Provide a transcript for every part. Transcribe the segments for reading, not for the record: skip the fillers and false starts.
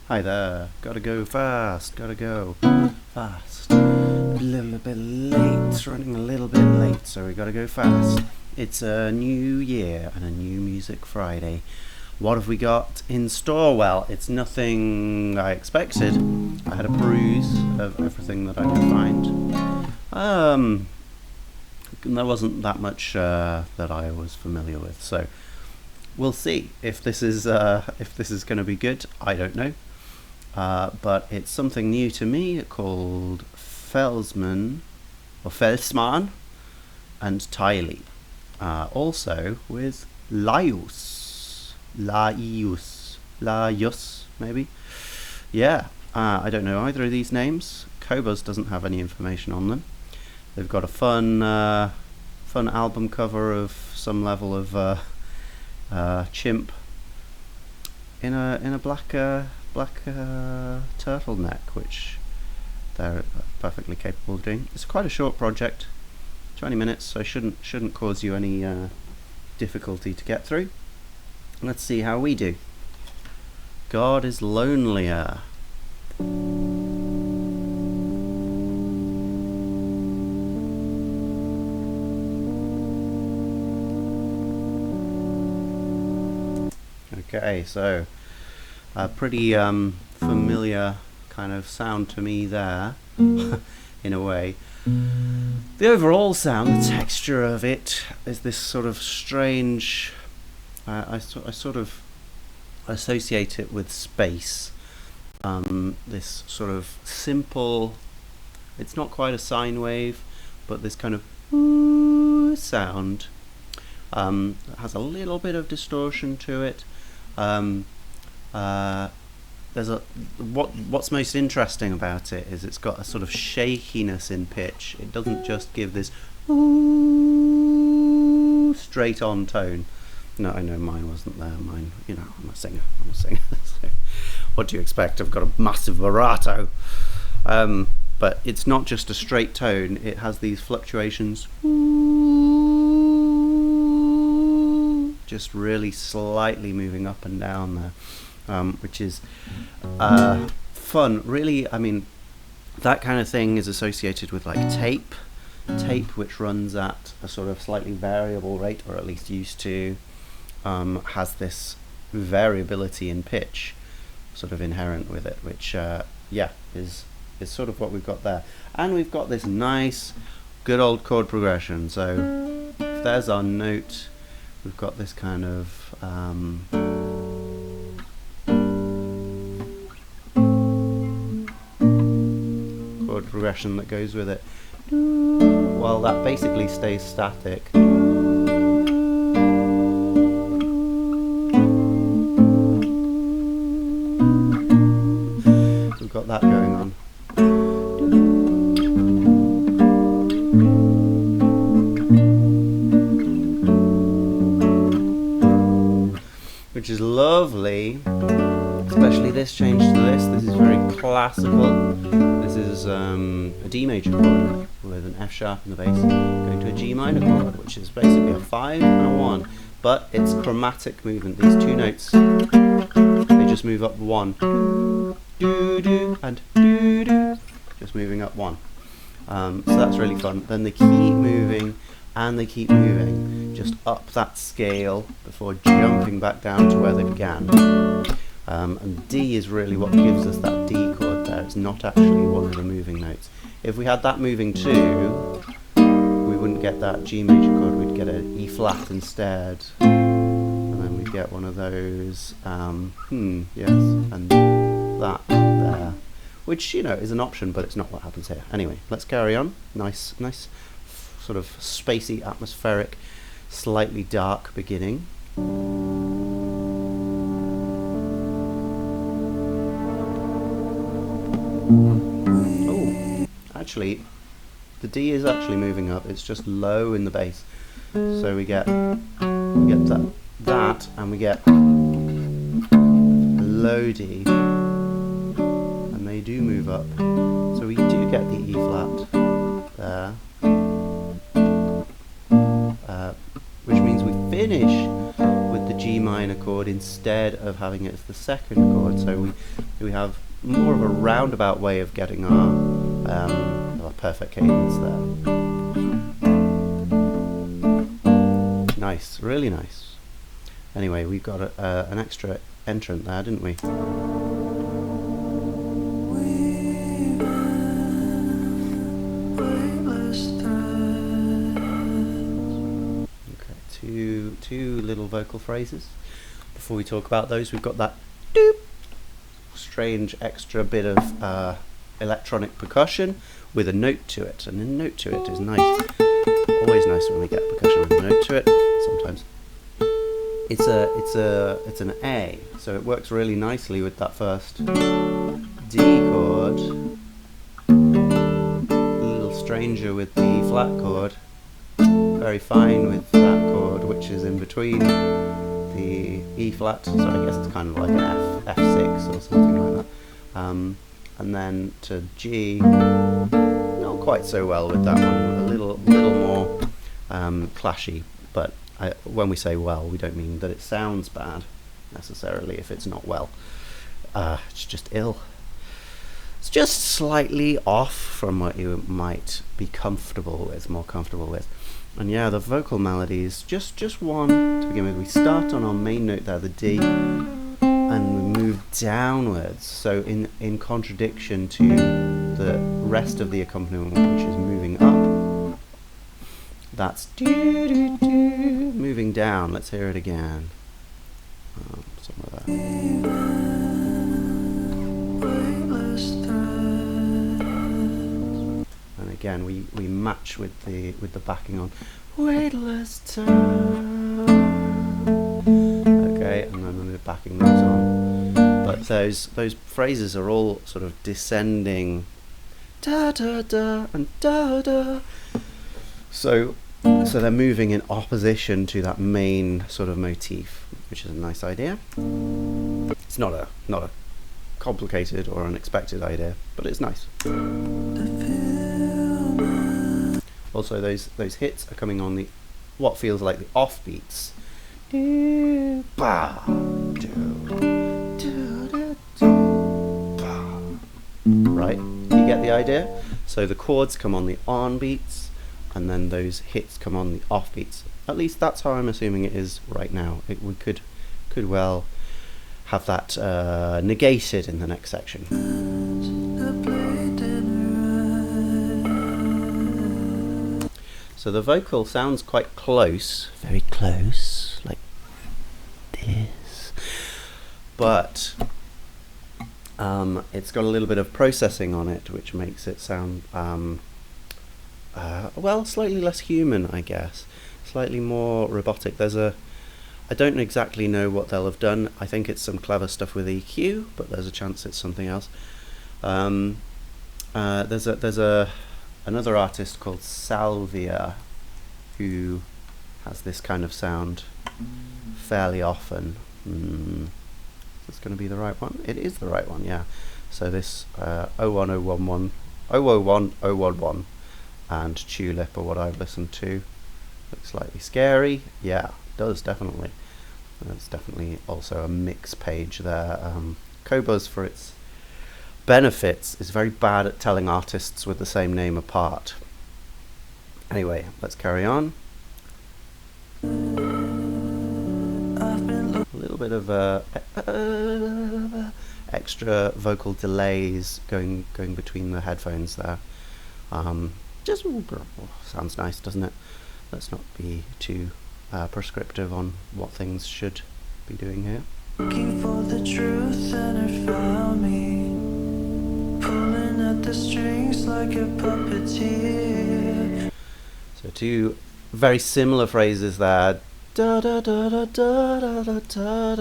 Hi there. Gotta go fast. Gotta go fast. A little bit late. Running a little bit late, so we gotta go fast. It's a new year and a new Music Friday. What have we got in store? Well, it's nothing I expected. I had a peruse of everything that I could find. There wasn't that much that I was familiar with, so we'll see if this is going to be good. I don't know. But it's something new to me called Felsmann and Tiley. Also with Laius, maybe. Yeah, I don't know either of these names. Cobus doesn't have any information on them. They've got a fun album cover of some level of chimp in a black turtleneck, which they're perfectly capable of doing. It's quite a short project, 20 minutes, so shouldn't cause you any difficulty to get through. Let's see how we do. God is Lonelier. Okay, so a pretty familiar kind of sound to me there, in a way. The overall sound, the texture of it, is this sort of strange. I sort of associate it with space. This sort of simple. It's not quite a sine wave, but this kind of sound. It has a little bit of distortion to it. What's most interesting about it is it's got a sort of shakiness in pitch. It doesn't just give this straight on tone. No, I know mine wasn't there. Mine, I'm a singer. So, what do you expect? I've got a massive vibrato. But it's not just a straight tone. It has these fluctuations, just really slightly moving up and down there. Which is fun. Really, I mean, that kind of thing is associated with like tape, which runs at a sort of slightly variable rate, or at least used to, has this variability in pitch sort of inherent with it, which is sort of what we've got there. And we've got this nice good old chord progression. So if there's our note, we've got this kind of chord progression that goes with it. Well, that basically stays static. We've got that going on. Which is lovely, especially this change to this. This is very classical. This is a D major chord with an F sharp in the bass, going to a G minor chord, which is basically a 5 and a 1. But it's chromatic movement. These two notes, they just move up 1. Do and do, just moving up 1. So that's really fun. Then they keep moving. And they keep moving just up that scale before jumping back down to where they began. And D is really what gives us that D chord there. It's not actually one of the moving notes. If we had that moving too, we wouldn't get that G major chord, we'd get an E flat instead. And then we'd get one of those, yes, and that there. Which, is an option, but it's not what happens here. Anyway, let's carry on. Nice sort of spacey, atmospheric, slightly dark beginning. Oh, actually, the D is actually moving up. It's just low in the bass, so we get that, and we get a low D, and they do move up. So we do get the E flat there. Which means we finish with the G G minor chord instead of having it as the second chord. So we have more of a roundabout way of getting our perfect cadence there. Nice, really nice. Anyway, we've got an extra entrant there, didn't we? Two little vocal phrases. Before we talk about those, we've got that doop, strange extra bit of electronic percussion with a note to it, and a note to it is nice. Always nice when we get percussion with a note to it. Sometimes it's an A, so it works really nicely with that first D chord. A little stranger with the E flat chord. Very fine with that chord, which is in between the E flat, so I guess it's kind of like an F6 or something like that. And then to G, not quite so well with that one, a little more clashy, but when we say well, we don't mean that it sounds bad necessarily if it's not well. It's just ill. It's just slightly off from what you might be more comfortable with. And yeah, the vocal melodies, just one to begin with. We start on our main note there, the D, and we move downwards. So in contradiction to the rest of the accompaniment, which is moving up, that's moving down. Let's hear it again. Somewhere there. Again, we match with the backing on weightless time. Okay, and then we're backing those on. But those phrases are all sort of descending, da da da and da da. So they're moving in opposition to that main sort of motif, which is a nice idea. It's not a complicated or unexpected idea, but it's nice. Also, those hits are coming on the what feels like the offbeats. Right? You get the idea? So the chords come on the on beats, and then those hits come on the off beats. At least that's how I'm assuming it is right now. We could well have that negated in the next section. So the vocal sounds quite close, very close, like this, but it's got a little bit of processing on it, which makes it sound, well, slightly less human, I guess, slightly more robotic. I don't exactly know what they'll have done. I think it's some clever stuff with EQ, but there's a chance it's something else. There's another artist called Salvia who has this kind of sound fairly often. Is this going to be the right one? It is the right one, yeah. So this 01011 and Tulip are what I've listened to. Looks slightly scary. Yeah, it does, definitely. That's definitely also a mix page there. Qobuz, for its benefits, is very bad at telling artists with the same name apart. Anyway, let's carry on. A little bit of extra vocal delays going between the headphones there. Just sounds nice, doesn't it? Let's not be too prescriptive on what things should be doing here. Looking for the truth and it found me, pulling at the strings like a puppeteer. So two very similar phrases there. Da da da da da da da da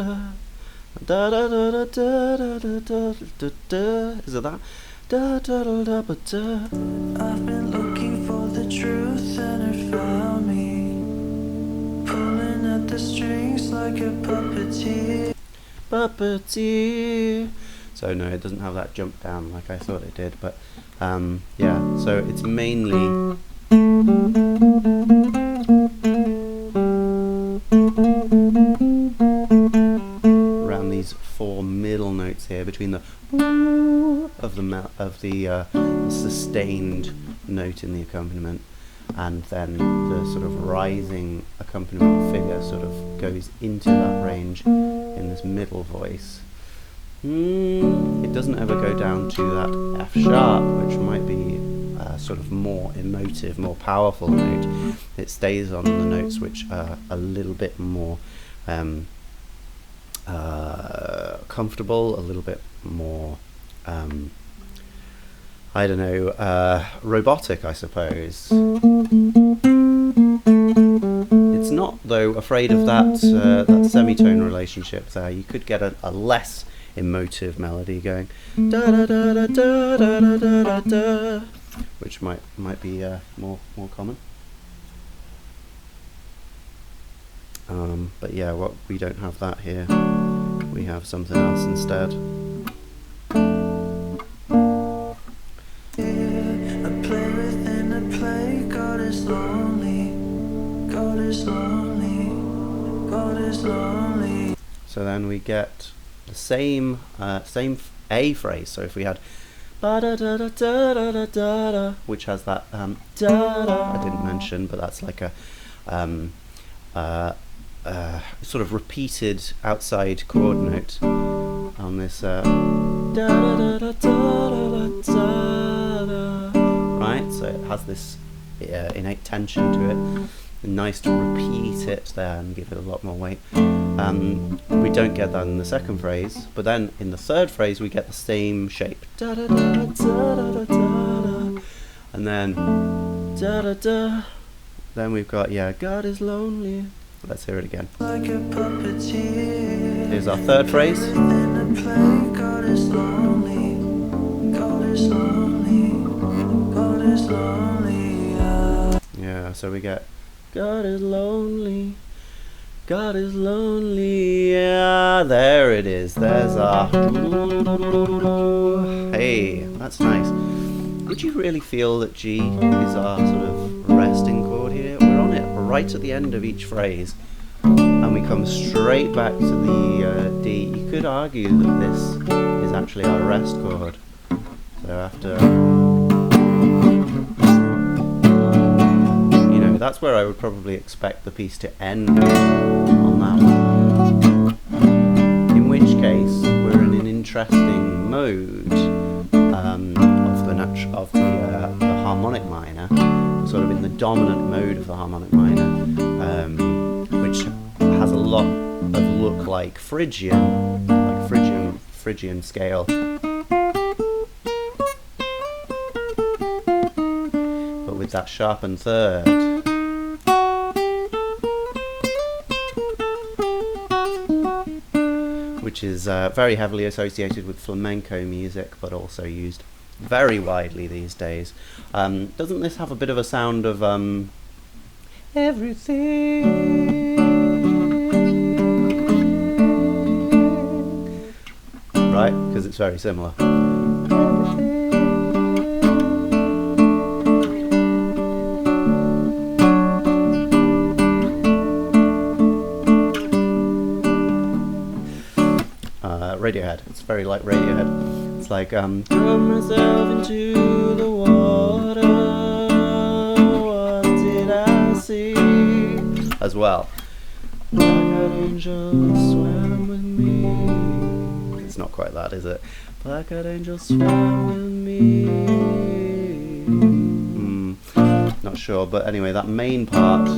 da da da da da da da da da. Is it that? Da da da da da da. I've been looking for the truth and it found me, pulling at the strings like a puppeteer. Puppeteer. So no, it doesn't have that jump down like I thought it did, but yeah, so it's mainly 4 middle notes here between the of the sustained note in the accompaniment, and then the sort of rising accompaniment figure sort of goes into that range in this middle voice. It doesn't ever go down to that F sharp, which might be sort of more emotive, more powerful note. It stays on the notes which are a little bit more comfortable, a little bit more I don't know, robotic, I suppose. It's not, though, afraid of that that semitone relationship there. You could get a less emotive melody going da da da da da da da da da, which might be more common. But yeah, we don't have that here. We have something else instead. A play within a play. God is lonely. God is lonely. God is lonely. So then we get the same A phrase. So if we had ba da da da da da da da da, which has that da da I didn't mention, but that's like a sort of repeated outside chord note on this da da da da da da da, right? So it has this innate tension to it. Nice to repeat it there and give it a lot more weight. We don't get that in the second phrase, but then in the third phrase we get the same shape. Da da da da da da da, and then da da da. Then we've got God is lonely. Let's hear it again. Like a puppeteer. Here's our third phrase. Within a play. God is lonely. God is lonely. God is lonely. Yeah, so we get God is lonely. God is lonely. Yeah, there it is. There's our. Hey, that's nice. Did you really feel that G is our sort of resting chord here? We're on it right at the end of each phrase, and we come straight back to the D. You could argue that this is actually our rest chord. So after, that's where I would probably expect the piece to end on that one. In which case, we're in an interesting mode of the harmonic minor, sort of in the dominant mode of the harmonic minor, which has a lot of look like Phrygian scale, but with that sharpened third. Which is very heavily associated with flamenco music, but also used very widely these days. Doesn't this have a bit of a sound of everything? Right? Because it's very similar. Radiohead. It's very like Radiohead. It's like throw myself into the water. What did I see? As well. Black-eyed angel swam with me. It's not quite that, is it? Black-eyed angel swam with me. Not sure, but anyway, that main part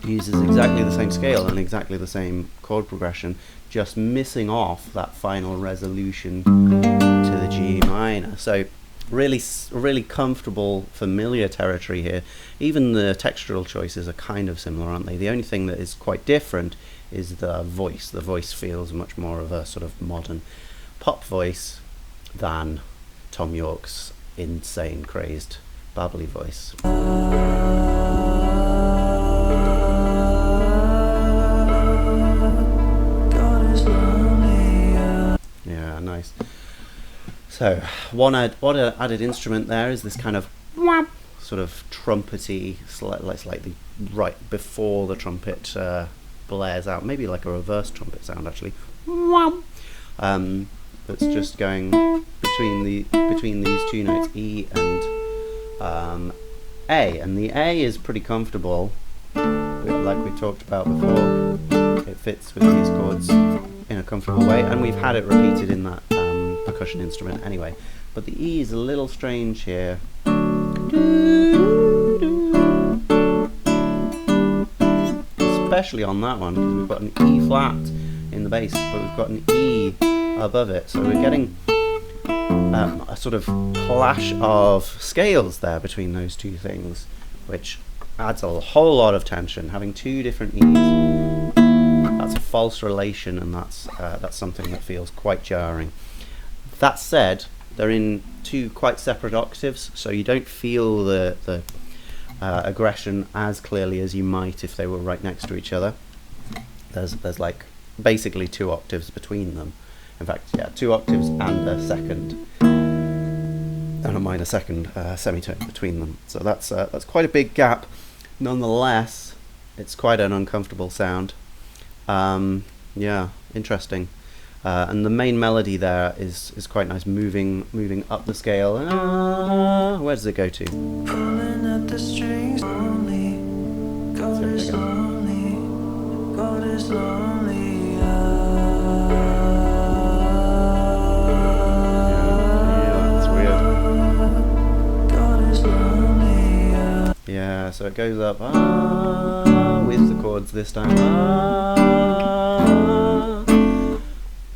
uses exactly the same scale and exactly the same chord progression, just missing off that final resolution to the G minor. So really comfortable, familiar territory here. Even the textural choices are kind of similar, aren't they? The only thing that is quite different is the voice. The voice feels much more of a sort of modern pop voice than Tom York's insane, crazed, babbly voice. Yeah, nice. So one added instrument there is this kind of sort of trumpety, slightly right before the trumpet blares out, maybe like a reverse trumpet sound actually. that's just going between these two notes, E and A, and the A is pretty comfortable, like we talked about before. It fits with these chords in a comfortable way, and we've had it repeated in that percussion instrument anyway. But the E is a little strange here. Especially on that one, because we've got an E flat in the bass, but we've got an E above it, so we're getting a sort of clash of scales there between those two things, which adds a whole lot of tension. Having two different E's, that's a false relation, and that's something that feels quite jarring. That said, they're in two quite separate octaves, so you don't feel the aggression as clearly as you might if they were right next to each other. There's like basically 2 octaves between them. In fact, yeah, 2 octaves and a second, and a minor second semitone between them. So that's quite a big gap. Nonetheless, it's quite an uncomfortable sound. Yeah, interesting. And the main melody there is quite nice, moving up the scale. Where does it go to? Pulling at the strings only. God is lonely. God is lonely. Yeah, that's weird. God is lonely. Yeah, so it goes up with the chords this time.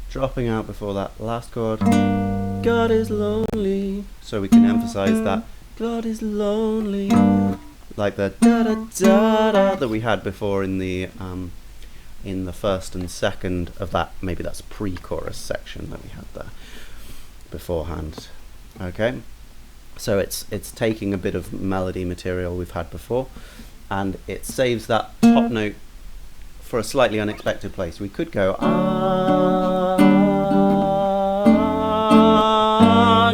Dropping out before that last chord. God is lonely. So we can emphasize that God is lonely, like the da da da da that we had before in the first and second of that. Maybe that's pre-chorus section that we had there beforehand. Okay, so it's taking a bit of melody material we've had before, and it saves that top note for a slightly unexpected place. We could go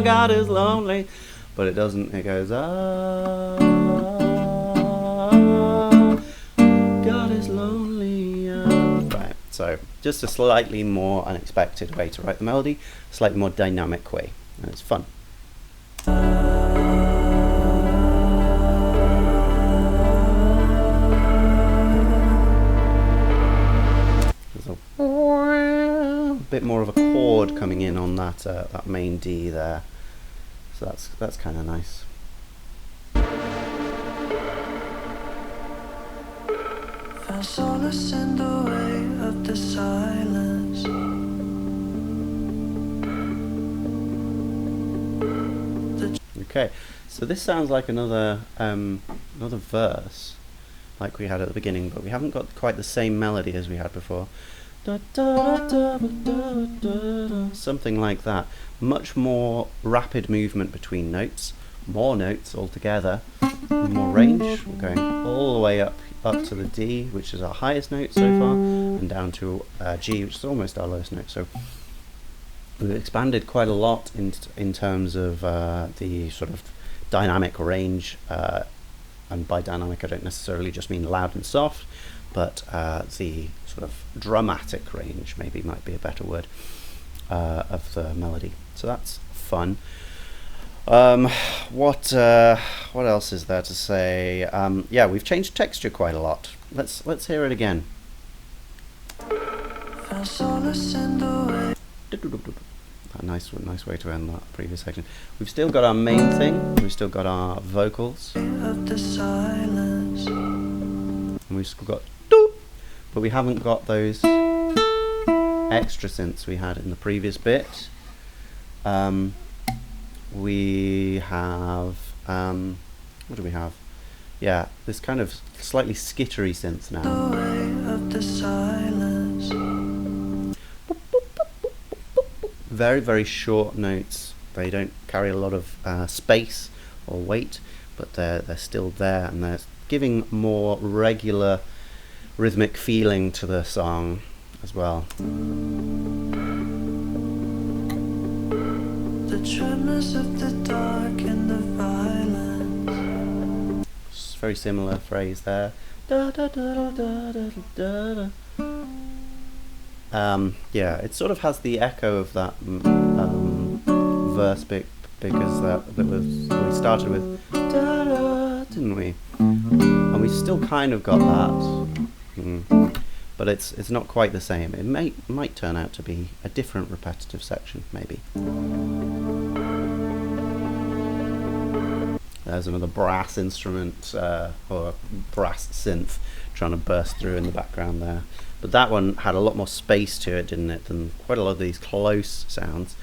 God is lonely, but it doesn't. It goes God is lonely. Right. So just a slightly more unexpected way to write the melody, slightly more dynamic way, and it's fun. A bit more of a chord coming in on that that main D there, so that's kind of nice. Found solace in the way of the silence. Okay, so this sounds like another verse, like we had at the beginning, but we haven't got quite the same melody as we had before. Something like that. Much more rapid movement between notes, more notes altogether, more range. We're going all the way up to the D, which is our highest note so far, and down to G, which is almost our lowest note. So we've expanded quite a lot in terms of the sort of dynamic range, and by dynamic I don't necessarily just mean loud and soft, but the sort of dramatic range maybe might be a better word of the melody. So that's fun. What else is there to say? Yeah, we've changed texture quite a lot. Let's hear it again. Found solace in the way. A nice way to end that previous section. We've still got our main thing. We've still got our vocals. Of the silence. And we've still got doo, but we haven't got those extra synths we had in the previous bit. We have what do we have? Yeah, this kind of slightly skittery synth now. The way of the silence. Very, very short notes. They don't carry a lot of space or weight, but they're still there, and they're giving more regular rhythmic feeling to the song as well. The tremors of the dark and the violence. It's a very similar phrase there. Da, da, da, da, da, da, da, da. Yeah, it sort of has the echo of that verse bit, because that we started with da-da, didn't we? And we still kind of got that, but it's not quite the same. It might turn out to be a different repetitive section, maybe. There's another brass instrument or brass synth trying to burst through in the background there. But that one had a lot more space to it, didn't it, than quite a lot of these close sounds.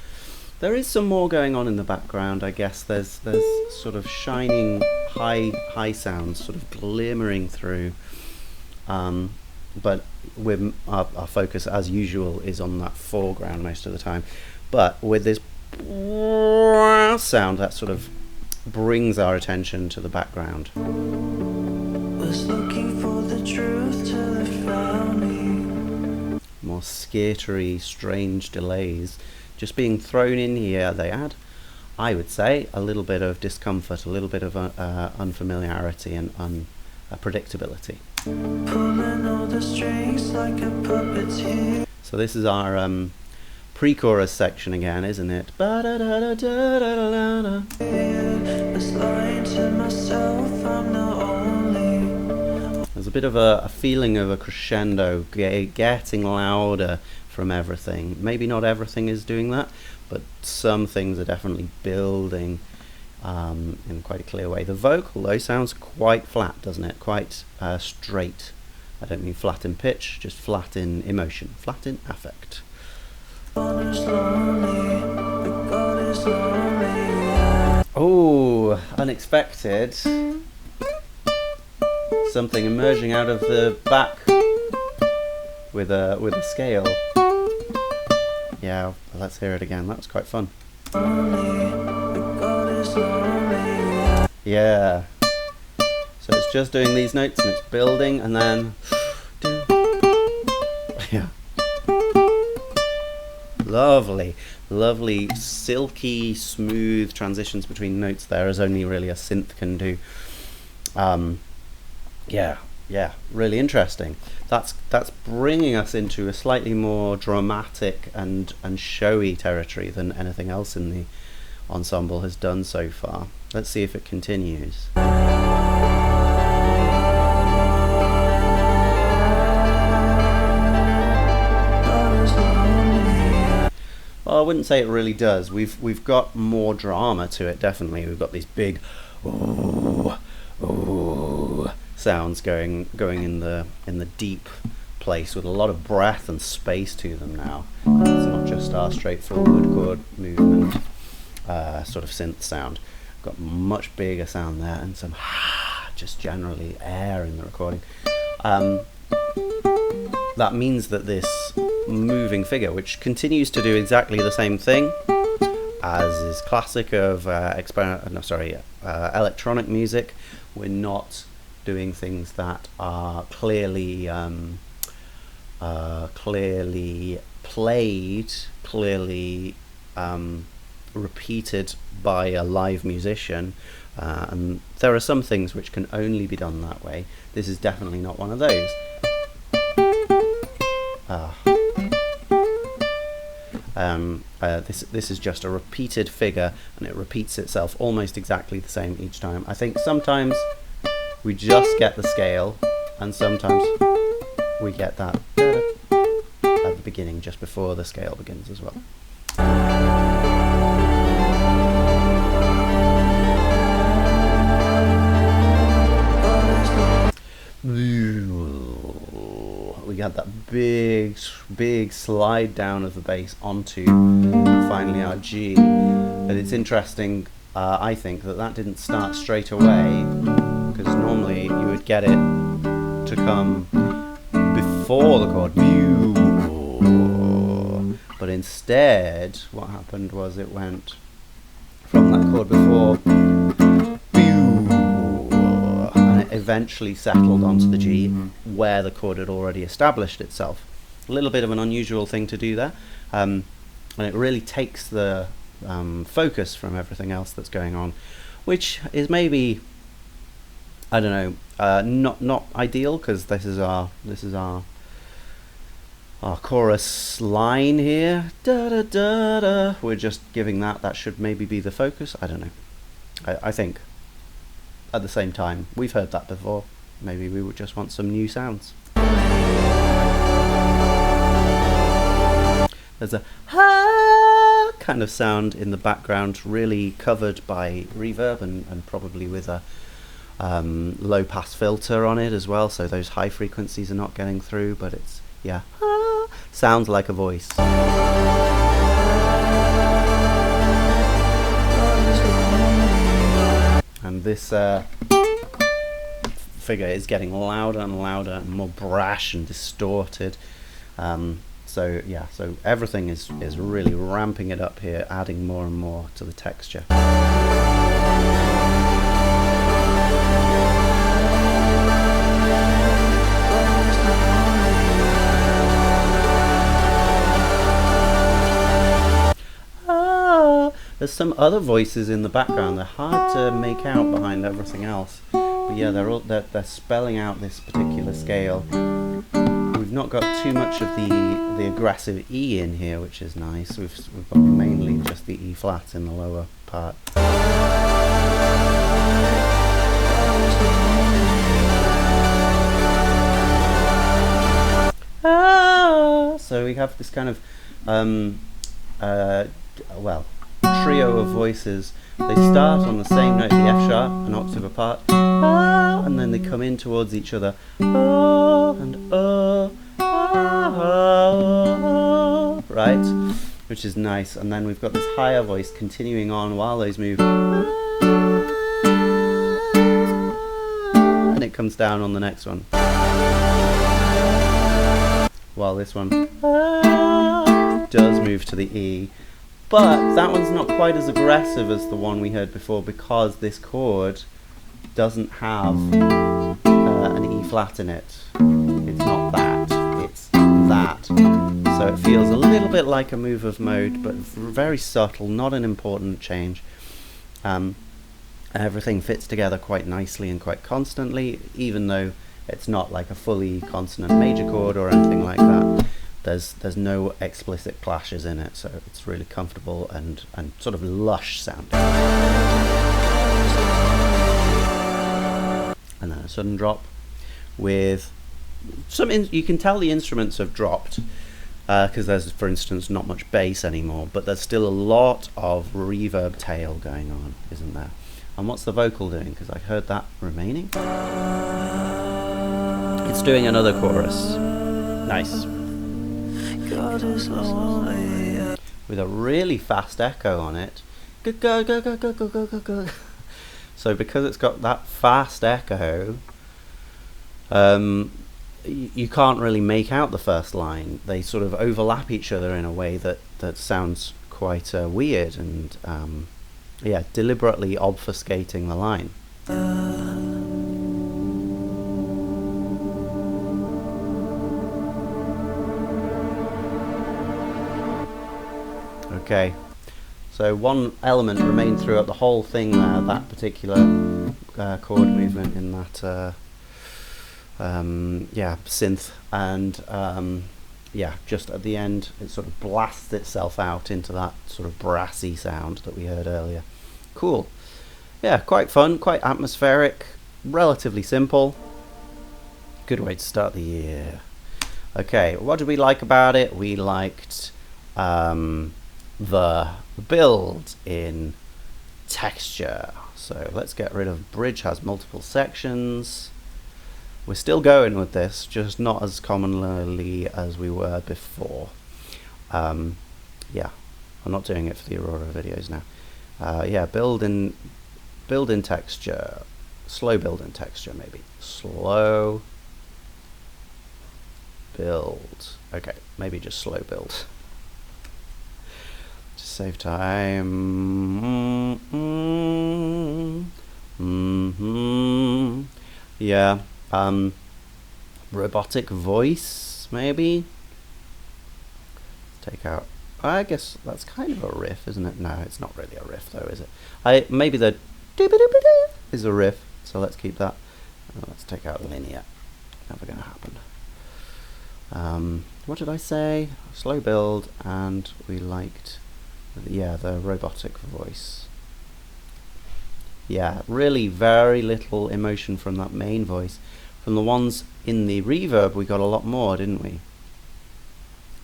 There is some more going on in the background, I guess. There's sort of shining high sounds sort of glimmering through. But our focus, as usual, is on that foreground most of the time. But with this sound, that sort of brings our attention to the background. Was looking for the truth till I found me. More skittery, strange delays just being thrown in here. They add, I would say, a little bit of discomfort, a little bit of unfamiliarity and unpredictability. Pulling all the strings like a puppeteer. So this is our pre-chorus section again, isn't it? Ba-da-da-da-da-da-da-da. Was lying to myself, I'm not only. There's a bit of a feeling of a crescendo getting louder from everything. Maybe not everything is doing that, but some things are definitely building in quite a clear way. The vocal, though, sounds quite flat, doesn't it? Quite straight. I don't mean flat in pitch, just flat in emotion, flat in affect. Oh, unexpected. Something emerging out of the back with a scale. Yeah, let's hear it again. That was quite fun. Yeah. So it's just doing these notes and it's building and then yeah. Lovely, silky, smooth transitions between notes there, as only really a synth can do. Yeah, really interesting. That's bringing us into a slightly more dramatic and showy territory than anything else in the ensemble has done so far. Let's see if it continues. Well, I wouldn't say it really does. We've got more drama to it, definitely. We've got these big ooh sounds going in the deep place with a lot of breath and space to them now. It's not just our straightforward chord movement sort of synth sound. We've got much bigger sound there and some just generally air in the recording. That means that this moving figure, which continues to do exactly the same thing as is classic of electronic music, we're not doing things that are clearly played, clearly repeated by a live musician, and there are some things which can only be done that way. This is definitely not one of those. This is just a repeated figure, and it repeats itself almost exactly the same each time. I think sometimes we just get the scale, and sometimes we get that at the beginning, just before the scale begins as well. We got that big slide down of the bass onto finally our G. And it's interesting, I think, that didn't start straight away, because normally you would get it to come before the chord. But instead, what happened was it went from that chord before, and it eventually settled onto the G where the chord had already established itself. A little bit of an unusual thing to do there, and it really takes the focus from everything else that's going on, which is maybe, I don't know, not ideal, because this is our our chorus line here. Da da da da. We're just giving that should maybe be the focus. I don't know. I think at the same time, we've heard that before. Maybe we would just want some new sounds. There's a ha kind of sound in the background, really covered by reverb and probably with a low pass filter on it as well, so those high frequencies are not getting through, but it's, yeah, sounds like a voice. And this figure is getting louder and louder and more brash and distorted. So yeah, so everything is really ramping it up here, adding more and more to the texture. There's some other voices in the background. They're hard to make out behind everything else, but yeah, they're spelling out this particular scale. We've not got too much of the aggressive E in here, which is nice. We've got mainly just the E flat in the lower part. So we have this kind of well, trio of voices. They start on the same note, the F sharp, an octave apart, and then they come in towards each other, and right, which is nice. And then we've got this higher voice continuing on while those move, and it comes down on the next one, while this one does move to the E. But that one's not quite as aggressive as the one we heard before, because this chord doesn't have an E flat in it. It's not that, it's that. So it feels a little bit like a move of mode, but very subtle, not an important change. Everything fits together quite nicely and quite constantly, even though it's not like a fully consonant major chord or anything like that. There's no explicit clashes in it, so it's really comfortable and sort of lush sounding. And then a sudden drop with some, you can tell the instruments have dropped, because there's, for instance, not much bass anymore, but there's still a lot of reverb tail going on, isn't there? And what's the vocal doing? Because I heard that remaining. It's doing another chorus. Nice. God is lonely. With a really fast echo on it. Go, go, go, go, go, go, go, go, go. So because it's got that fast echo, you can't really make out the first line. They sort of overlap each other in a way that sounds quite weird and yeah, deliberately obfuscating the line. Okay, so one element remained throughout the whole thing there, that particular chord movement in that yeah, synth, and yeah, just at the end it sort of blasts itself out into that sort of brassy sound that we heard earlier. Cool. Yeah, quite fun, quite atmospheric, relatively simple. Good way to start the year. Okay, what did we like about it? We liked the build in texture. So let's get rid of bridge, has multiple sections. We're still going with this, just not as commonly as we were before. Yeah, I'm not doing it for the Aurora videos now. Yeah, build in texture, slow build in texture maybe. Slow build. Okay, maybe just slow build. Just save time. Yeah. Robotic voice, maybe. Take out. I guess that's kind of a riff, isn't it? No, it's not really a riff, though, is it? Maybe the is a riff, so let's keep that. Let's take out linear. Never going to happen. What did I say? Slow build, and we liked, yeah, the robotic voice. Yeah, really very little emotion from that main voice. From the ones in the reverb, we got a lot more, didn't we?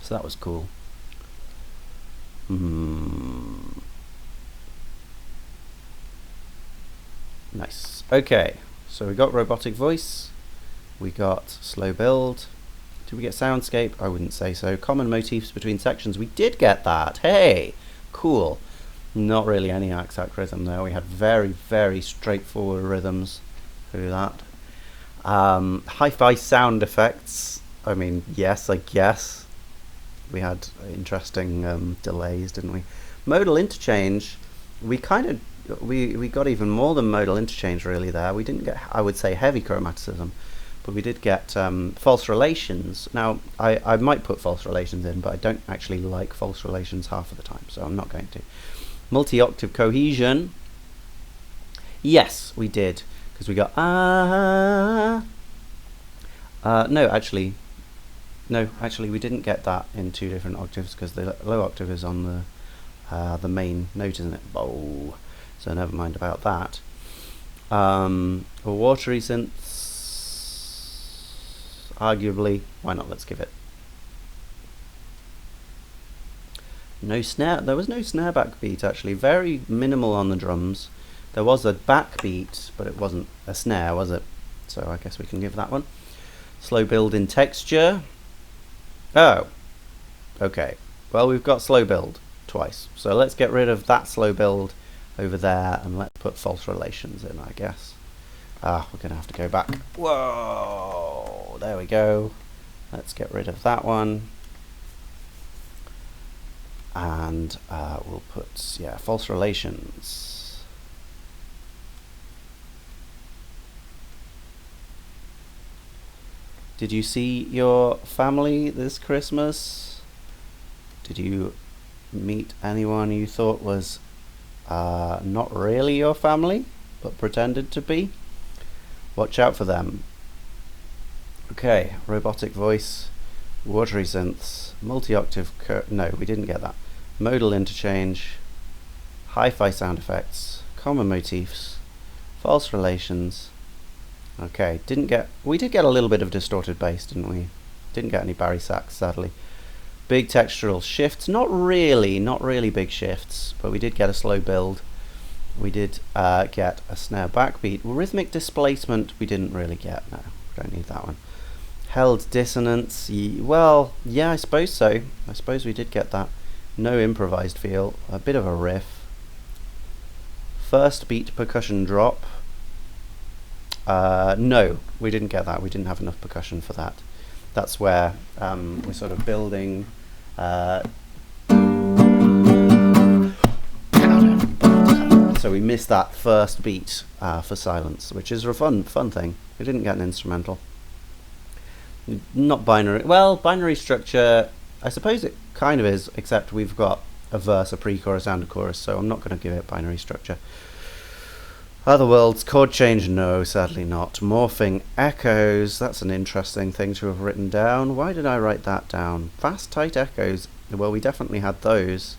So that was cool. Nice. Okay, so we got robotic voice, we got slow build. Did we get soundscape? I wouldn't say so. Common motifs between sections. We did get that. Hey, cool. Not really any exact rhythm there. We had very, very straightforward rhythms through that. Hi-fi sound effects. I mean, yes, I guess. We had interesting delays, didn't we? Modal interchange. We got even more than modal interchange really there. We didn't get, I would say, heavy chromaticism. But we did get false relations. Now, I might put false relations in, but I don't actually like false relations half of the time, so I'm not going to. Multi-octave cohesion. Yes, we did, because we got no, actually, we didn't get that in two different octaves, because the low octave is on the main note, isn't it? Oh, so never mind about that. Watery synths. Arguably, why not? Let's give it. No snare. There was no snare backbeat actually. Very minimal on the drums. There was a backbeat, but it wasn't a snare, was it? So I guess we can give that one. Slow build in texture. Oh, okay. Well, we've got slow build twice, so let's get rid of that slow build over there and let's put false relations in, I guess. We're gonna have to go back. Whoa, there we go. Let's get rid of that one. And we'll put, yeah, false relations. Did you see your family this Christmas? Did you meet anyone you thought was not really your family, but pretended to be? Watch out for them. Okay, robotic voice, watery synths, multi-octave, no, we didn't get that. Modal interchange, hi-fi sound effects, common motifs, false relations. Okay, we did get a little bit of distorted bass, didn't we? Didn't get any Barry sax, sadly. Big textural shifts, not really big shifts, but we did get a slow build. We did get a snare backbeat. Rhythmic displacement we didn't really get, no, we don't need that one. Held dissonance, well, yeah, I suppose so. I suppose we did get that. No improvised feel, a bit of a riff. First beat percussion drop. No, we didn't get that. We didn't have enough percussion for that. That's where we're sort of building. So we missed that first beat for silence, which is a fun thing. We didn't get an instrumental. Not binary. Well, binary structure, I suppose it kind of is, except we've got a verse, a pre-chorus, and a chorus, so I'm not going to give it binary structure. Other worlds, chord change, no, sadly not. Morphing echoes, that's an interesting thing to have written down. Why did I write that down? Fast, tight echoes, well, we definitely had those.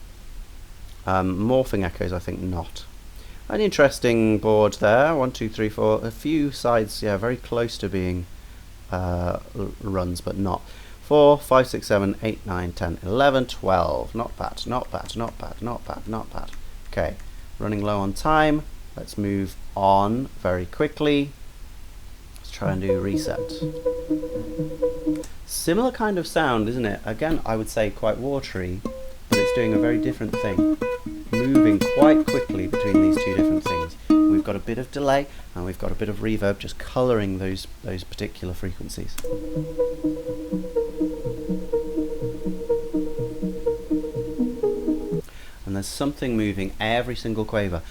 Morphing echoes, I think not. An interesting board there, 1, 2, 3, 4, a few sides, yeah, very close to being runs, but not. 4, 5, 6, 7, 8, 9, 10, 11, 12. Not bad, not bad, not bad, not bad, not bad. Okay, running low on time. Let's move on very quickly. Let's try and do a reset. Similar kind of sound, isn't it? Again, I would say quite watery, but it's doing a very different thing. Moving quite quickly between these two different things. We've got a bit of delay and we've got a bit of reverb just colouring those particular frequencies. And there's something moving every single quaver.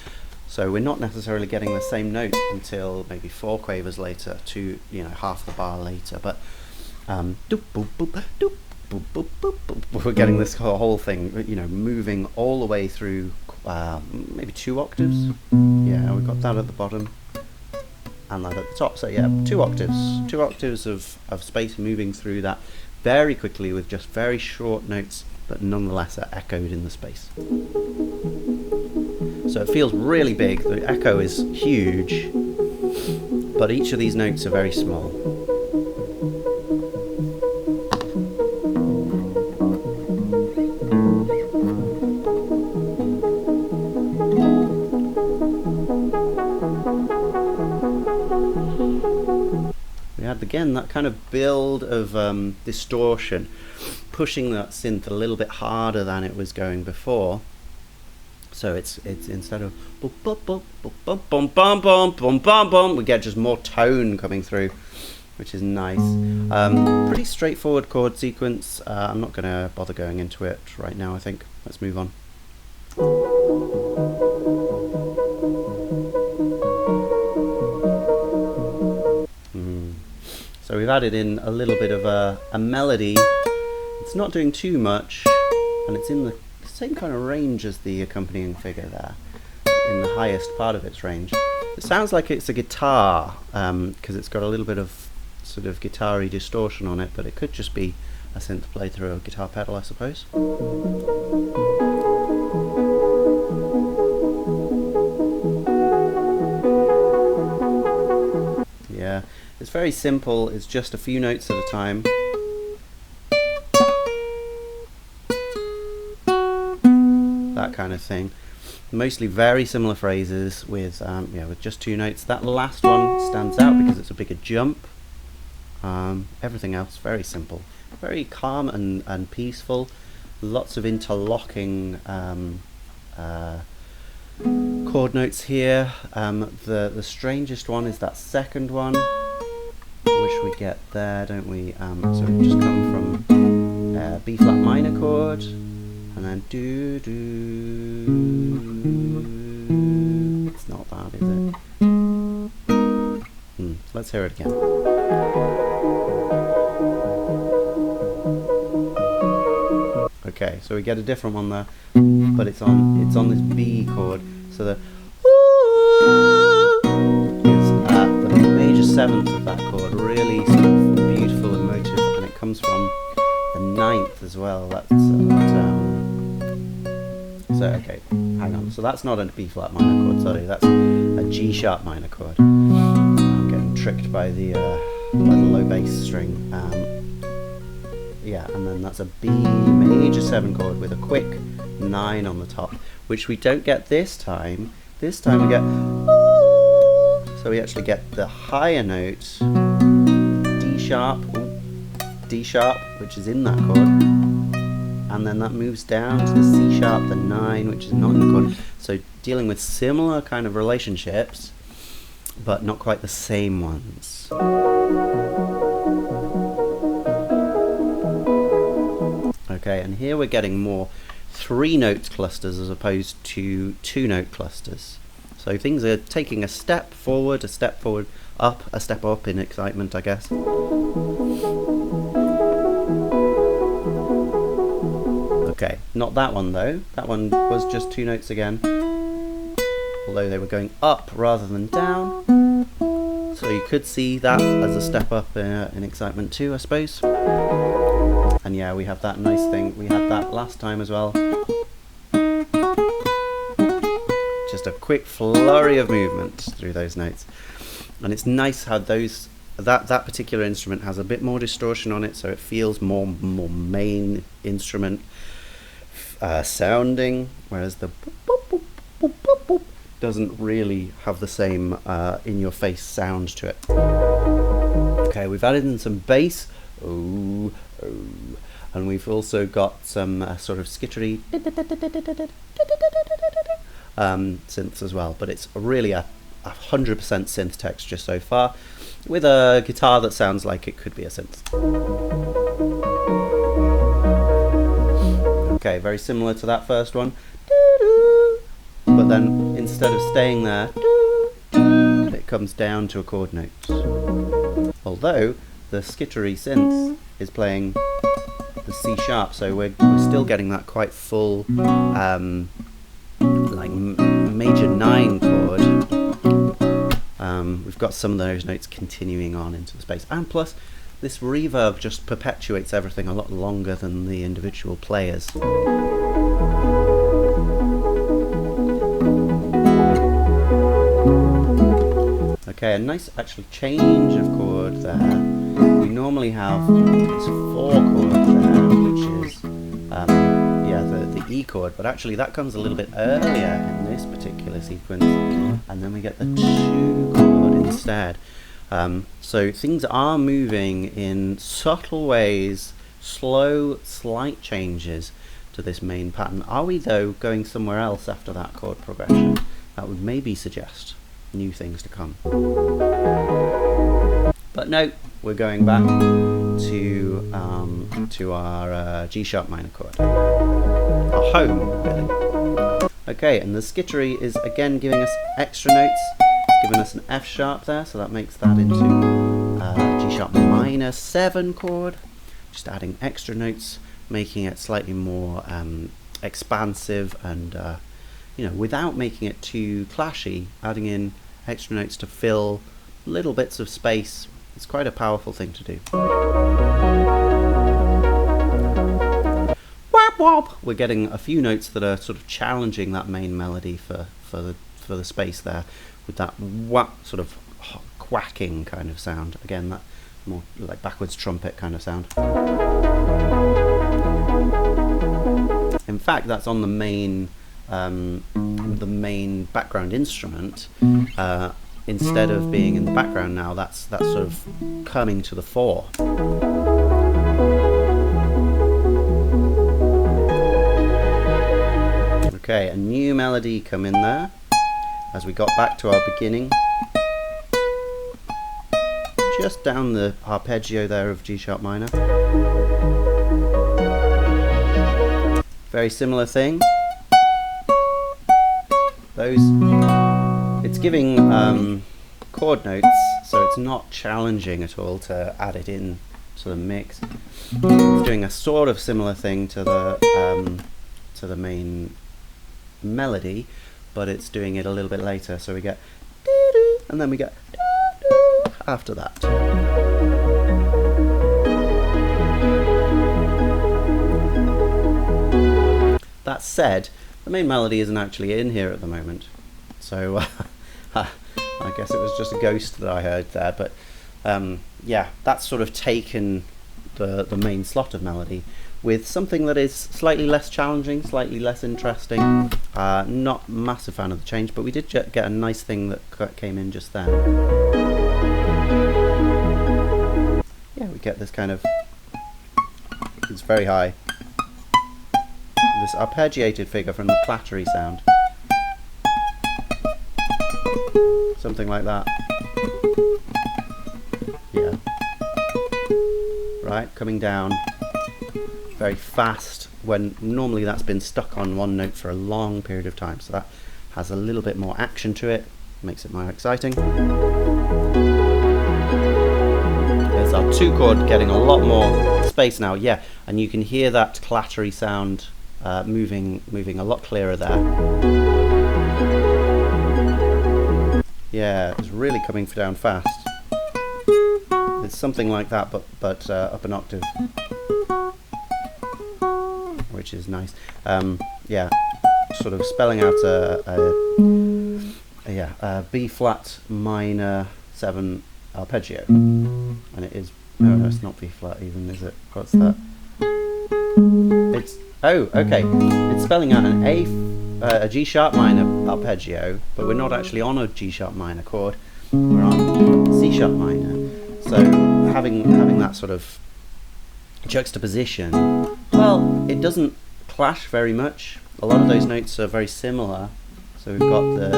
So we're not necessarily getting the same note until maybe 4 quavers later, to, you know, half the bar later. But doop, boop, boop, doop, boop, boop, boop, boop. We're getting this whole thing, you know, moving all the way through maybe 2 octaves. Yeah, we've got that at the bottom and that at the top. So yeah, 2 octaves of space moving through that very quickly with just very short notes, but nonetheless are echoed in the space. So it feels really big, the echo is huge, but each of these notes are very small. We had again that kind of build of distortion, pushing that synth a little bit harder than it was going before. So it's instead of bum bum bum bum bum bum bum bum bum bum, we get just more tone coming through, which is nice. Pretty straightforward chord sequence. I'm not going to bother going into it right now, I think. Let's move on. So we've added in a little bit of a melody. It's not doing too much, and it's in the same kind of range as the accompanying figure there, in the highest part of its range. It sounds like it's a guitar, because it's got a little bit of sort of guitar-y distortion on it, but it could just be a synth played through a guitar pedal, I suppose. Yeah, it's very simple, it's just a few notes at a time. That kind of thing. Mostly very similar phrases with with just two notes. That last one stands out because it's a bigger jump. Everything else very simple, very calm and peaceful. Lots of interlocking chord notes here. The strangest one is that second one, which we get there, don't we? So we just come from B flat minor chord, and then do. It's not that, is it? Let's hear it again. Okay, so we get a different one there, but it's on this B chord. So the is at the major seventh of that chord, really sort of beautiful and emotive, and it comes from the ninth as well. That's so okay, hang on. So that's not a B flat minor chord. Sorry, that's a G sharp minor chord. I'm getting tricked by the low bass string. Yeah, and then that's a B major 7 chord with a quick 9 on the top, which we don't get this time. This time we get, so we actually get the higher note, D sharp, which is in that chord, and then that moves down to the C sharp, the 9, which is not in the chord. So dealing with similar kind of relationships, but not quite the same ones. Okay, and here we're getting more 3-note clusters as opposed to 2-note clusters. So things are taking a step forward, up, a step up in excitement, I guess. Okay, not that one though. That one was just 2 notes again, although they were going up rather than down. So you could see that as a step up in excitement too, I suppose. And yeah, we have that nice thing. We had that last time as well. Just a quick flurry of movement through those notes. And it's nice how that particular instrument has a bit more distortion on it, so it feels more main instrument sounding, whereas the boop, boop, boop, boop, boop, boop doesn't really have the same in-your-face sound to it. Okay, we've added in some bass. Ooh. And we've also got some sort of skittery synths as well, but it's really a 100% synth texture so far, with a guitar that sounds like it could be a synth. Okay, very similar to that first one, but then instead of staying there, it comes down to a chord note. Although the skittery synth is playing the C sharp, so we're still getting that quite full like major 9 chord. We've got some of those notes continuing on into the space, and plus this reverb just perpetuates everything a lot longer than the individual players. Okay, a nice actually change of chord there. We normally have this 4 chord there, which is the E chord, but actually that comes a little bit earlier in this particular sequence, and then we get the 2 chord instead. So things are moving in subtle ways, slow, slight changes to this main pattern. Are we though going somewhere else after that chord progression? That would maybe suggest new things to come. But no, we're going back to our G sharp minor chord, our home really. Okay, and the skittery is again giving us extra notes. It's giving us an F sharp there, so that makes that into G sharp minor 7 chord. Just adding extra notes, making it slightly more expansive and without making it too clashy, adding in extra notes to fill little bits of space. It's quite a powerful thing to do. Wop wop! We're getting a few notes that are sort of challenging that main melody for the space there, with that whap sort of quacking kind of sound. Again, that more like backwards trumpet kind of sound. In fact, that's on the main background instrument. Instead of being in the background now, that's sort of coming to the fore. Okay, a new melody come in there as we got back to our beginning. Just down the arpeggio there of G sharp minor. Very similar thing. It's giving chord notes, so it's not challenging at all to add it in to the mix. It's doing a sort of similar thing to the main melody, but it's doing it a little bit later. So we get doo-doo, and then we get doo-doo after that. That said, the main melody isn't actually in here at the moment, so I guess it was just a ghost that I heard there. But yeah, that's sort of taken the main slot of melody with something that is slightly less challenging, slightly less interesting. Not massive fan of the change, but we did get a nice thing that came in just then. Yeah, we get this kind of, it's very high, this arpeggiated figure from the clattery sound. Something like that. Yeah. Right, coming down very fast when normally that's been stuck on one note for a long period of time. So that has a little bit more action to it, makes it more exciting. There's our 2 chord getting a lot more space now, yeah, and you can hear that clattery sound moving a lot clearer there. Yeah, it's really coming down fast. It's something like that, but up an octave, which is nice. Yeah, sort of spelling out a B flat minor 7 arpeggio, and it is. No, it's not B flat even, is it? What's that? It's okay. It's spelling out a G sharp minor arpeggio, but we're not actually on a G sharp minor chord. We're on C sharp minor. So having that sort of juxtaposition, well, it doesn't clash very much. A lot of those notes are very similar. So we've got the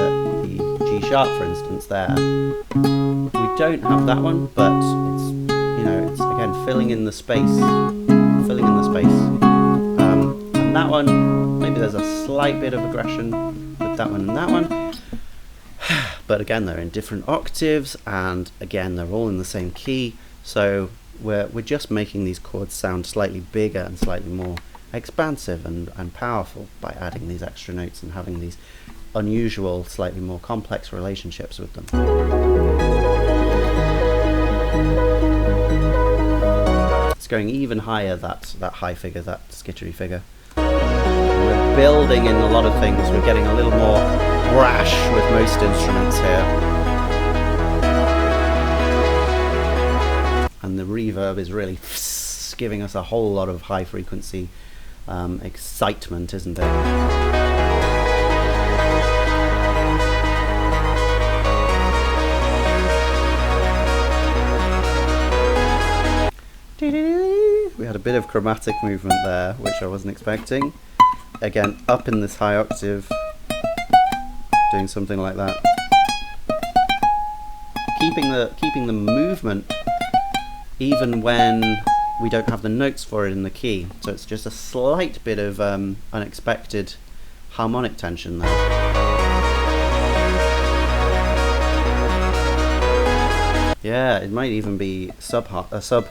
G sharp, for instance, there. We don't have that one, but it's again filling in the space, and that one, maybe there's a slight bit of aggression with that one and that one. But again, they're in different octaves, and again, they're all in the same key. So we're just making these chords sound slightly bigger and slightly more expansive and powerful by adding these extra notes and having these unusual, slightly more complex relationships with them. going even higher, that high figure, that skittery figure. We're building in a lot of things. We're getting a little more brash with most instruments here. And the reverb is really giving us a whole lot of high frequency excitement, isn't it? We had a bit of chromatic movement there, which I wasn't expecting. Again, up in this high octave, doing something like that. Keeping the movement even when we don't have the notes for it in the key. So it's just a slight bit of unexpected harmonic tension there. Yeah, it might even be subchromatic.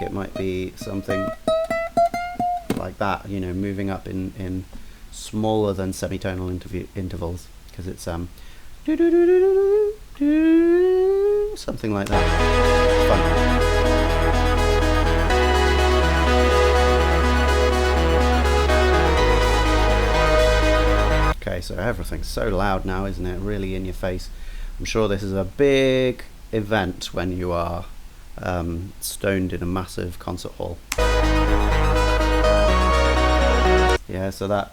It might be something like that, you know, moving up in smaller than semitonal intervals, because it's something like that. Fun. Okay, so everything's so loud now, isn't it? Really in your face. I'm sure this is a big event when you are stoned in a massive concert hall. Yeah, so that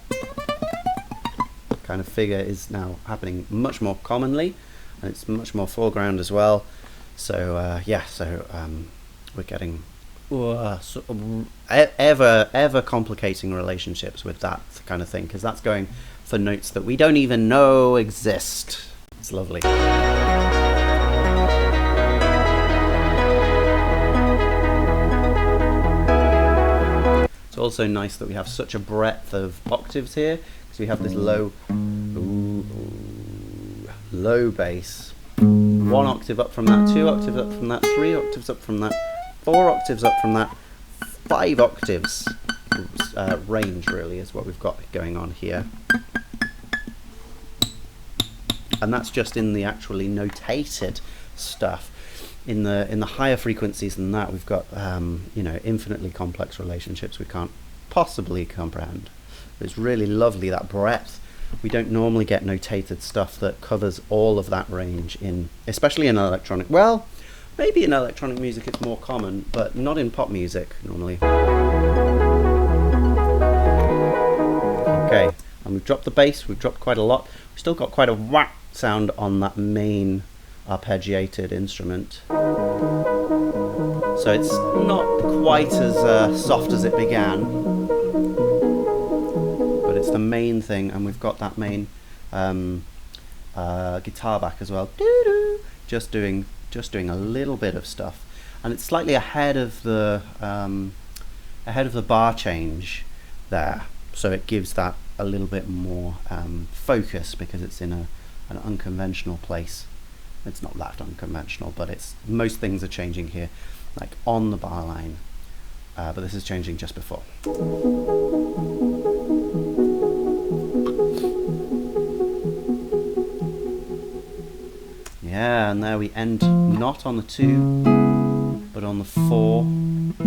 kind of figure is now happening much more commonly, and it's much more foreground as well. So we're getting ever complicating relationships with that kind of thing, because that's going for notes that we don't even know exist. It's lovely. It's also nice that we have such a breadth of octaves here, because we have this low bass, 1 octave up from that, 2 octaves up from that, 3 octaves up from that, 4 octaves up from that, 5 octaves range really is what we've got going on here. And that's just in the actually notated stuff. In the higher frequencies than that, we've got you know, infinitely complex relationships we can't possibly comprehend. But it's really lovely, that breadth. We don't normally get notated stuff that covers all of that range, especially in electronic. Well, maybe in electronic music it's more common, but not in pop music normally. Okay, and we've dropped the bass. We've dropped quite a lot. We've still got quite a whack sound on that main arpeggiated instrument, so it's not quite as soft as it began, but it's the main thing, and we've got that main guitar back as well, just doing a little bit of stuff, and it's slightly ahead of the bar change there, so it gives that a little bit more focus, because it's in an unconventional place. It's not that unconventional, but most things are changing here, like on the bar line, but this is changing just before. Yeah, and there we end not on the 2, but on the 4, with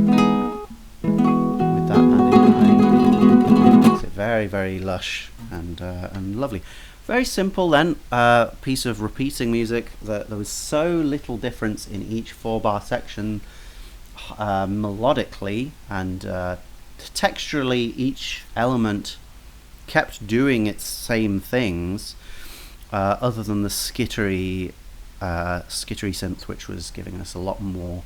that added 9. Makes it very, very lush and lovely. Very simple then, piece of repeating music. There was so little difference in each 4-bar section melodically, and texturally each element kept doing its same things, other than the skittery synth, which was giving us a lot more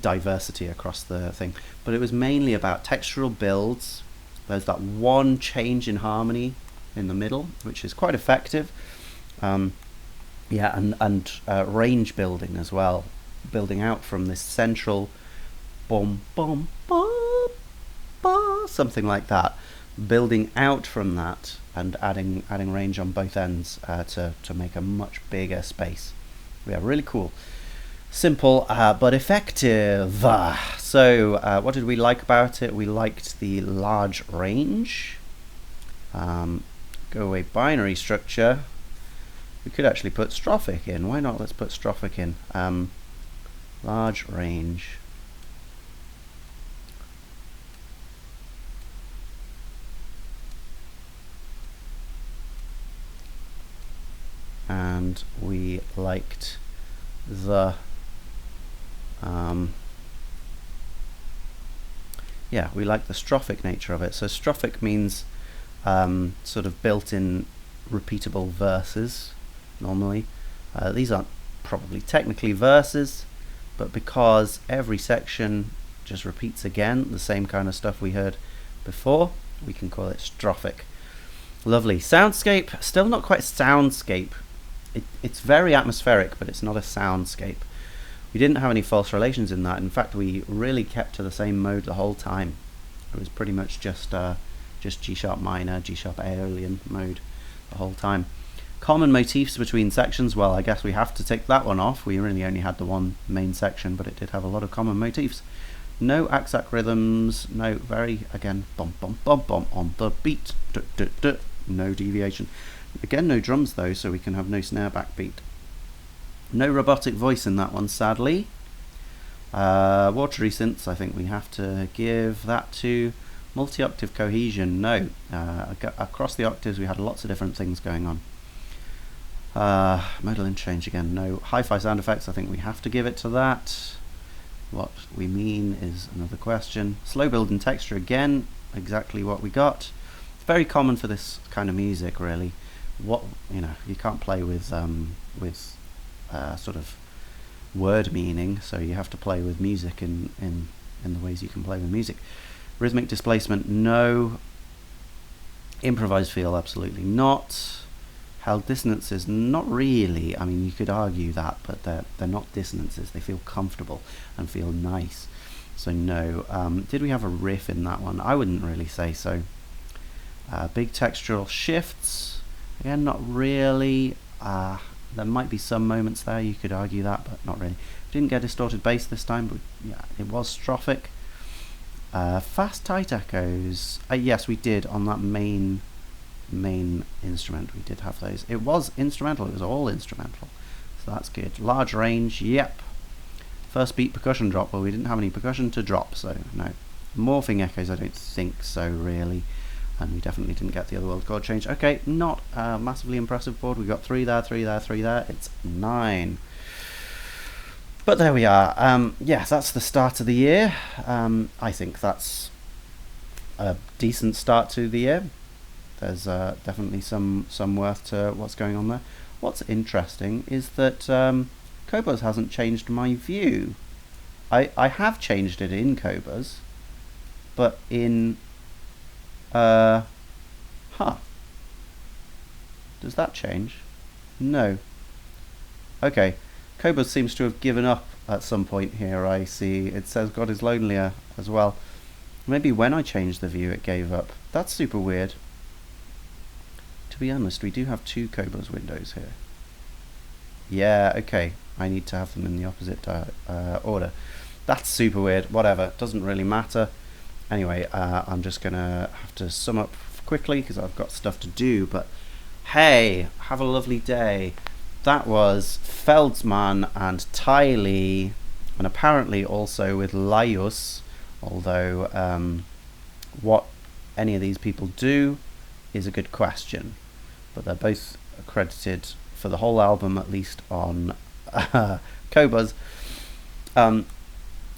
diversity across the thing. But it was mainly about textural builds. There's that one change in harmony in the middle, which is quite effective. And range building as well, building out from this central bum bum bum bum, something like that, building out from that and adding range on both ends to make a much bigger space. Yeah, really cool. Simple but effective. So what did we like about it? We liked the large range. Go away binary structure. We could actually put strophic in. Why not? Let's put strophic in. Large range. and we liked the we like the strophic nature of it. So strophic means sort of built-in repeatable verses normally. These aren't probably technically verses, but because every section just repeats again the same kind of stuff we heard before, we can call it strophic. Lovely. Soundscape, still not quite soundscape. It's very atmospheric, but it's not a soundscape. We didn't have any false relations in that. In fact, we really kept to the same mode the whole time. It was pretty much just G sharp minor, G sharp Aeolian mode the whole time. Common motifs between sections, well, I guess we have to take that one off. We really only had the one main section, but it did have a lot of common motifs. No axac rhythms, no, very, again, bum bum bum bum on the beat, duh, duh, duh. No deviation. Again, no drums though, so we can have no snare backbeat. No robotic voice in that one, sadly. Watery synths, I think we have to give that to. Multi-octave cohesion, no. Across the octaves we had lots of different things going on. Modal interchange again, no. Hi-fi sound effects, I think we have to give it to that. What we mean is another question. Slow build and texture again, exactly what we got. It's very common for this kind of music, really. You can't play with sort of word meaning, so you have to play with music in the ways you can play with music. Rhythmic displacement, no. Improvised feel, absolutely not. Held dissonances, not really. I mean, you could argue that, but they're not dissonances. They feel comfortable and feel nice. So no. Did we have a riff in that one? I wouldn't really say so. Big textural shifts, again, not really. There might be some moments there, you could argue that, but not really. Didn't get distorted bass this time, but yeah, it was strophic. Fast tight echoes, yes, we did on that main instrument. We did have those. It was instrumental. It was all instrumental, so that's good. Large range, yep. First beat percussion drop. Well, we didn't have any percussion to drop, so no. Morphing echoes, I don't think so, really. And we definitely didn't get the other world chord change. Okay, not a massively impressive board. We got 3 there, 3 there, 3 there. It's 9. But there we are. Yeah, that's the start of the year. I think that's a decent start to the year. There's definitely some worth to what's going on there. What's interesting is that Cobuzz hasn't changed my view. I have changed it in Cobuzz, but in does that change? No. Okay. Cobuzz seems to have given up at some point here. I see it says God is Lonelier as well. Maybe when I changed the view it gave up. That's super weird. To be honest, we do have 2 Cobuzz windows here. Yeah, okay. I need to have them in the opposite order. That's super weird. Whatever. Doesn't really matter. Anyway, I'm just going to have to sum up quickly because I've got stuff to do. But hey, have a lovely day. That was Felsmann and Tiley, and apparently also with Laius, although what any of these people do is a good question. But they're both credited for the whole album, at least on Cobuzz.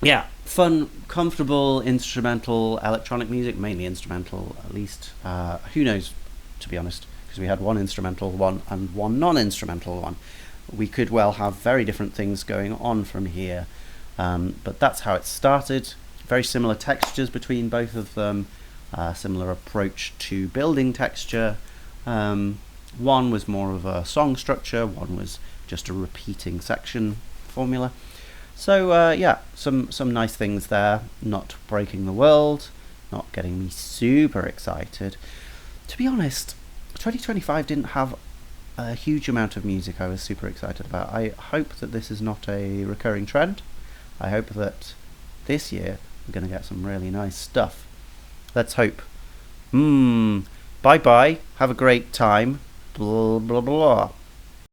Yeah, fun, comfortable, instrumental, electronic music, mainly instrumental at least. Who knows, to be honest, because we had one instrumental one and one non-instrumental one. We could well have very different things going on from here. But that's how it started. Very similar textures between both of them. Similar approach to building texture. One was more of a song structure, one was just a repeating section formula. So yeah, some nice things there. Not breaking the world, not getting me super excited. To be honest, 2025 didn't have a huge amount of music I was super excited about. I hope that this is not a recurring trend. I hope that this year we're going to get some really nice stuff. Let's hope. Bye bye. Have a great time. Blah blah blah.